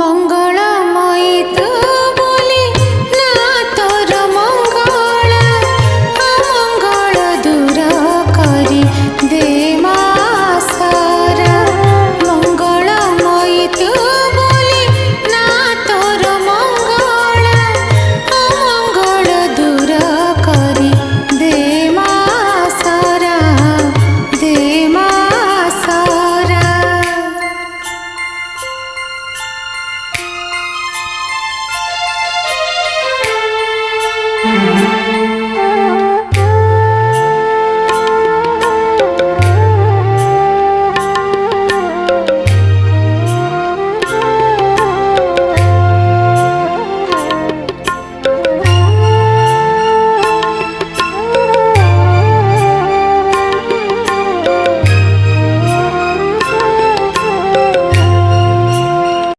मंगलमयित बोली ना तोर मंगल अमंगल दूर करी दे मा सारा। मंगलमयित बोली ना तोर मंगल अमंगल दूर करी दे मा सारा, दे मा सारा। Mm-hmm.